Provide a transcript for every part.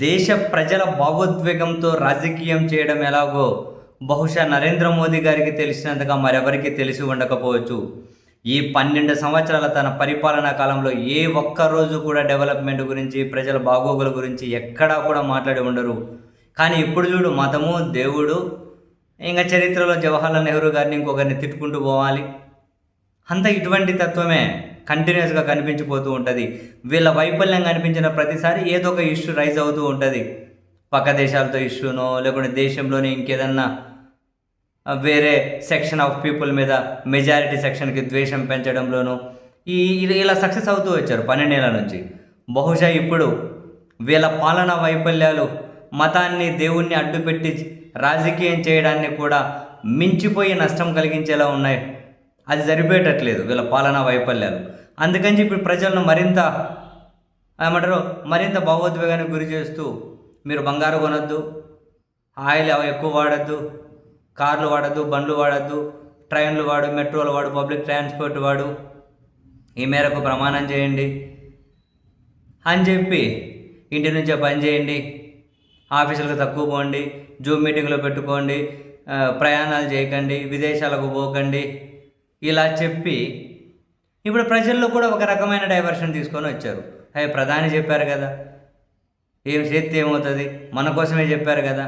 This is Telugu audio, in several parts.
దేశ ప్రజల భావోద్వేగంతో రాజకీయం చేయడం ఎలాగో బహుశా నరేంద్ర మోదీ గారికి తెలిసినంతగా మరెవరికి తెలిసి ఉండకపోవచ్చు. ఈ 12 సంవత్సరాల తన పరిపాలనా కాలంలో ఏ ఒక్క రోజు కూడా డెవలప్మెంట్ గురించి, ప్రజల బాగోగుల గురించి ఎక్కడా కూడా మాట్లాడి ఉండరు. కానీ ఇప్పుడు చూడు, మతము, దేవుడు, ఇంకా చరిత్రలో జవహర్లాల్ నెహ్రూ గారిని ఇంకొకరిని తిట్టుకుంటూ పోవాలి. అంతా ఇటువంటి తత్వమే కంటిన్యూస్గా కనిపించిపోతూ ఉంటుంది. వీళ్ళ వైఫల్యం కనిపించిన ప్రతిసారి ఏదో ఒక ఇష్యూ రైజ్ అవుతూ ఉంటుంది. పక్క దేశాలతో ఇష్యూనో, లేకుంటే దేశంలోనే ఇంకేదన్నా వేరే సెక్షన్ ఆఫ్ పీపుల్ మీద మెజారిటీ సెక్షన్కి ద్వేషం పెంచడంలోనూ ఇలా సక్సెస్ అవుతూ వచ్చారు 12 ఏళ్ళ నుంచి. బహుశా ఇప్పుడు వీళ్ళ పాలనా వైఫల్యాలు మతాన్ని, దేవుణ్ణి అడ్డుపెట్టి రాజకీయం చేయడాన్ని కూడా మించిపోయి నష్టం కలిగించేలా ఉన్నాయి. అది సరిపోయేటట్లేదు వీళ్ళ పాలనా వైఫల్యాలు. అందుకని ఇప్పుడు ప్రజలను మరింత భావోద్వేగానికి గురి చేస్తూ, మీరు బంగారు కొనొద్దు, ఆయిల్ ఎక్కువ వాడద్దు, కార్లు వాడద్దు, బండ్లు వాడద్దు, ట్రైన్లు వాడు, మెట్రోలు వాడు, పబ్లిక్ ట్రాన్స్పోర్ట్ వాడు, ఈ మేరకు ప్రమాణం చేయండి అని చెప్పి ఇంటి నుంచే పని చేయండి, ఆఫీసులకు తక్కువ పోండి, జూమ్ మీటింగ్లో పెట్టుకోండి, ప్రయాణాలు చేయకండి, విదేశాలకు పోకండి, ఇలా చెప్పి ఇప్పుడు ప్రజల్లో కూడా ఒక రకమైన డైవర్షన్ తీసుకొని వచ్చారు. ప్రధాని చెప్పారు కదా, ఏం చేస్తే ఏమవుతుంది, మన కోసమే చెప్పారు కదా.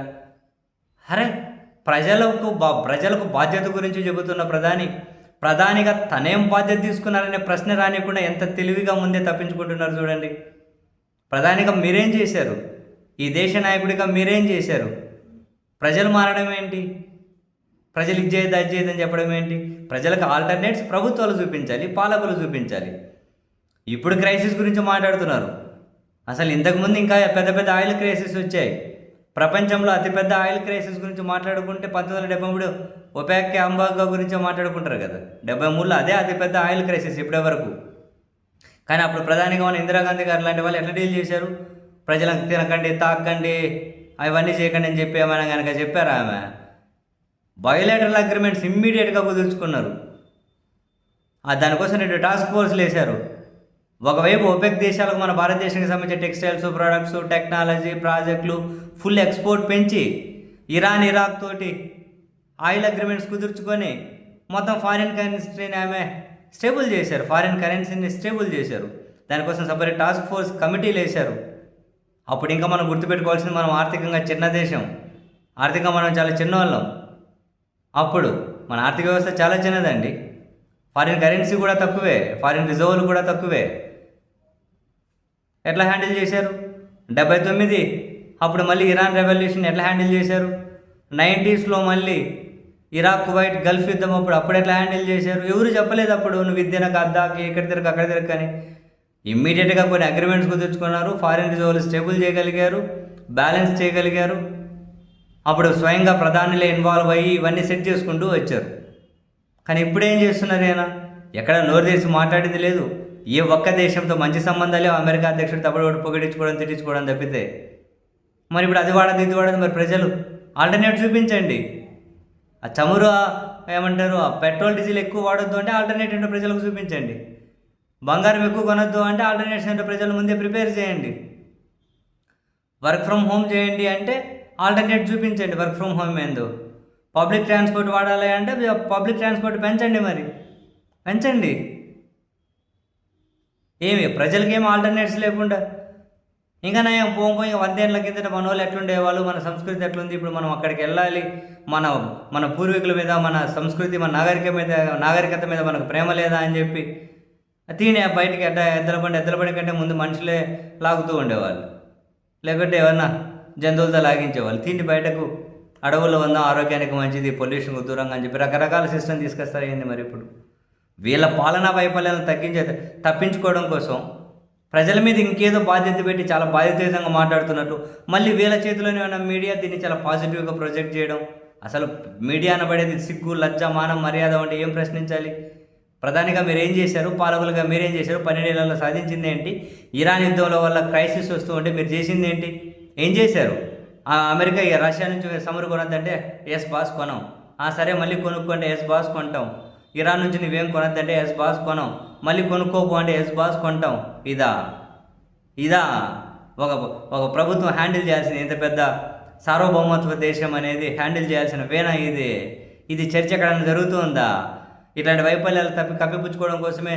అరే, ప్రజలకు బాధ్యత గురించి చెబుతున్న ప్రధానిగా తనేం బాధ్యత తీసుకున్నారనే ప్రశ్న రానికుండా ఎంత తెలివిగా ముందే తప్పించుకుంటున్నారు చూడండి. ప్రధానిగా మీరేం చేశారు? ఈ దేశ నాయకుడిగా మీరేం చేశారు? ప్రజలు మారడం ఏంటి? ప్రజలు ఇచ్చేది అజ్జేది అని చెప్పడం ఏంటి? ప్రజలకు ఆల్టర్నేట్స్ ప్రభుత్వాలు చూపించాలి, పాలకులు చూపించాలి. ఇప్పుడు క్రైసిస్ గురించి మాట్లాడుతున్నారు. అసలు ఇంతకుముందు ఇంకా పెద్ద పెద్ద ఆయిల్ క్రైసిస్ వచ్చాయి. ప్రపంచంలో అతిపెద్ద ఆయిల్ క్రైసిస్ గురించి మాట్లాడుకుంటే 1973 ఒపాక్ అంబాగా గురించి మాట్లాడుకుంటారు కదా. 73లో అదే అతిపెద్ద ఆయిల్ క్రైసిస్ ఇప్పటి వరకు. కానీ అప్పుడు ప్రధానిగా ఉన్న ఇందిరాగాంధీ గారు లాంటి వాళ్ళు ఎట్లా డీల్ చేశారు? ప్రజలకు తినకండి, తాకండి, అవన్నీ చేయకండి అని చెప్పి ఏమైనా కనుక చెప్పారా? ఆమె బయోలేటరల్ అగ్రిమెంట్స్ ఇమ్మీడియట్గా కుదుర్చుకున్నారు. దానికోసం 2 టాస్క్ ఫోర్స్లు వేశారు. ఒకవైపు ఒపెక్ దేశాలకు మన భారతదేశానికి సంబంధించిన టెక్స్టైల్స్, ప్రొడక్ట్స్, టెక్నాలజీ ప్రాజెక్టులు ఫుల్ ఎక్స్పోర్ట్ పెంచి ఇరాన్, ఇరాక్ తోటి ఆయిల్ అగ్రిమెంట్స్ కుదుర్చుకొని మొత్తం ఫారిన్ కరెన్సీని ఆమె స్టేబుల్ చేశారు. ఫారిన్ కరెన్సీని స్టేబుల్ చేశారు. దానికోసం సపరేట్ టాస్క్ ఫోర్స్ కమిటీలు వేశారు. అప్పుడు ఇంకా మనం గుర్తుపెట్టుకోవాల్సింది, మనం ఆర్థికంగా చిన్న దేశం, ఆర్థికంగా మనం చాలా చిన్నవాళ్ళం. అప్పుడు మన ఆర్థిక వ్యవస్థ చాలా చిన్నదండి. ఫారిన్ కరెన్సీ కూడా తక్కువే, ఫారిన్ రిజర్వులు కూడా తక్కువే. ఎట్లా హ్యాండిల్ చేశారు? 79 అప్పుడు మళ్ళీ ఇరాన్ రెవల్యూషన్ ఎట్లా హ్యాండిల్ చేశారు? 90sలో మళ్ళీ ఇరాక్, కువైట్, గల్ఫ్ యుద్ధం అప్పుడు ఎట్లా హ్యాండిల్ చేశారు? ఎవరు చెప్పలేదు అప్పుడు, నువ్వు విద్యనకు అద్దాకి ఎక్కడ తిరగ అక్కడ తిరగని. ఇమ్మీడియట్గా కొన్ని అగ్రిమెంట్స్ కుదుర్చుకున్నారు, ఫారిన్ రిజర్వులు స్టేబుల్ చేయగలిగారు, బ్యాలెన్స్ చేయగలిగారు. అప్పుడు స్వయంగా ప్రధానిలే ఇన్వాల్వ్ అయ్యి ఇవన్నీ సెట్ చేసుకుంటూ వచ్చారు. కానీ ఇప్పుడు ఏం చేస్తున్నారు? ఆయన ఎక్కడ నోరు తెరిచి మాట్లాడింది లేదు. ఏ ఒక్క దేశంతో మంచి సంబంధాలే అమెరికా అధ్యక్షుడు తప్పడు పొగిడించుకోవడం, తిట్టించుకోవడం తప్పితే. మరి ఇప్పుడు అది వాడదు, ఇది వాడదు. మరి ప్రజలు ఆల్టర్నేట్ చూపించండి. ఆ చమురు ఆ పెట్రోల్, డీజిల్ ఎక్కువ వాడొద్దు అంటే ఆల్టర్నేట్ ఏంటో ప్రజలకు చూపించండి. బంగారం ఎక్కువ కొనొద్దు అంటే ఆల్టర్నేట్స్ ఏంటో ప్రజల ముందే ప్రిపేర్ చేయండి. వర్క్ ఫ్రమ్ హోమ్ చేయండి అంటే ఆల్టర్నేట్ చూపించండి. వర్క్ ఫ్రమ్ హోమ్ ఏందో. పబ్లిక్ ట్రాన్స్పోర్ట్ వాడాలి అంటే పబ్లిక్ ట్రాన్స్పోర్ట్ పెంచండి, మరి పెంచండి. ప్రజలకేం ఆల్టర్నేట్స్ లేకుండా ఇంకా నయం పోయి 100 ఏళ్ళ కిందట మన వాళ్ళు ఎట్లుండేవాళ్ళు, మన సంస్కృతి ఎట్లుంది, ఇప్పుడు మనం అక్కడికి వెళ్ళాలి. మన పూర్వీకుల మీద, మన సంస్కృతి, మన నాగరికత మీద మనకు ప్రేమ లేదా అని చెప్పి బయటికి ఎద్దల బండి కంటే ముందు మనుషులే లాగుతూ ఉండేవాళ్ళు, లేకుంటే ఏమన్నా జంతువులతో లాగించేవాళ్ళు. తిండి బయటకు అడవుల్లో ఉందాం, ఆరోగ్యానికి మంచిది, పొల్యూషన్కు దూరంగా అని చెప్పి రకరకాల సిస్టమ్ తీసుకొస్తారు. ఏంది మరి ఇప్పుడు వీళ్ళ పాలనా వైఫల్యాలను తప్పించుకోవడం కోసం ప్రజల మీద ఇంకేదో బాధ్యత పెట్టి చాలా బాధ్యతయుతంగా మాట్లాడుతున్నట్టు, మళ్ళీ వీళ్ళ చేతిలోనే ఉన్న మీడియా దీన్ని చాలా పాజిటివ్గా ప్రొజెక్ట్ చేయడం. అసలు మీడియా అనబడేది సిగ్గు, లజ్జ, మానం, మర్యాద అంటే ఏం ప్రశ్నించాలి? ప్రధానిగా మీరేం చేశారు? పాలకులుగా మీరేం చేశారు? 12 ఏళ్లలో సాధించింది ఏంటి? ఇరాన్ యుద్ధంలో వల్ల క్రైసిస్ వస్తూ ఉంటే మీరు చేసింది ఏంటి? ఏం చేశారు? అమెరికా రష్యా నుంచి చమురు కొనొద్దంటే ఎస్ బాస్ కొనం. సరే మళ్ళీ కొనుక్కుంటే ఎస్ బాస్ కొంటాం. ఇరాన్ నుంచి నువ్వేం కొనొద్దంటే ఎస్ బాస్ కొనం. మళ్ళీ కొనుక్కోపు అంటే ఎస్ బాస్ కొంటాం. ఇదా ఒక ఒక ప్రభుత్వం హ్యాండిల్ చేయాల్సిన ఇంత పెద్ద సార్వభౌమత్వ దేశం అనేది హ్యాండిల్ చేయాల్సిన వేణ ఇది చర్చ ఎక్కడైనా జరుగుతుందా? ఇట్లాంటి వైఫల్యాలు కప్పిపుచ్చుకోవడం కోసమే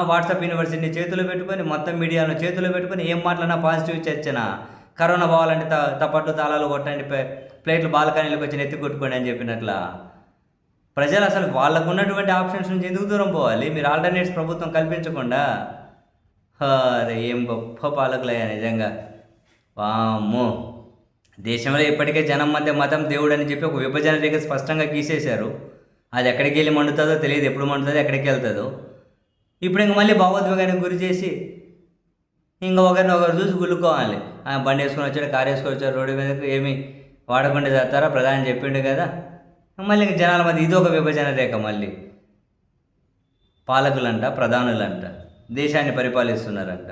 వాట్సాప్ యూనివర్సిటీని చేతిలో పెట్టుకొని, మొత్తం మీడియాను చేతిలో పెట్టుకొని ఏం మాట్లాడినా పాజిటివ్ చర్చన. కరోనా పోవాలంటే తప్పట్లు తాళాలు కొట్టండి, ప్లేట్లు బాల్కనీలకు వచ్చి నెత్తి కొట్టుకోండి అని చెప్పినట్లా. ప్రజలు అసలు వాళ్ళకు ఉన్నటువంటి ఆప్షన్స్ నుంచి ఎందుకు దూరం పోవాలి? మీరు ఆల్టర్నేట్స్ ప్రభుత్వం కల్పించకుండా. అరే ఏం గొప్ప పాలకులయ్యా నిజంగా. వామ్మో! దేశంలో ఇప్పటికే జనం మధ్య మతం దేవుడు అని చెప్పి ఒక విభజన రేఖ స్పష్టంగా గీసేశారు. అది ఎక్కడికి వెళ్ళి మండుతుందో తెలియదు, ఎప్పుడు మండుతుందో ఎక్కడికి వెళ్తుందో. ఇప్పుడు ఇంక మళ్ళీ భావోద్వేగానికి గురి చేసి ఇంకా ఒకరిని ఒకరు చూసి గుల్లుకోవాలి. బండి వేసుకొని వచ్చాడు, కారు వేసుకొని వచ్చాడు, రోడ్డు మీదకి ఏమి వాడకుండా చేస్తారా ప్రధాని చెప్పిండు కదా. మళ్ళీ ఇంక జనాల మధ్య ఇది ఒక విభజన రేఖ. మళ్ళీ పాలకులంట, ప్రధానులంట దేశాన్ని పరిపాలిస్తున్నారంట.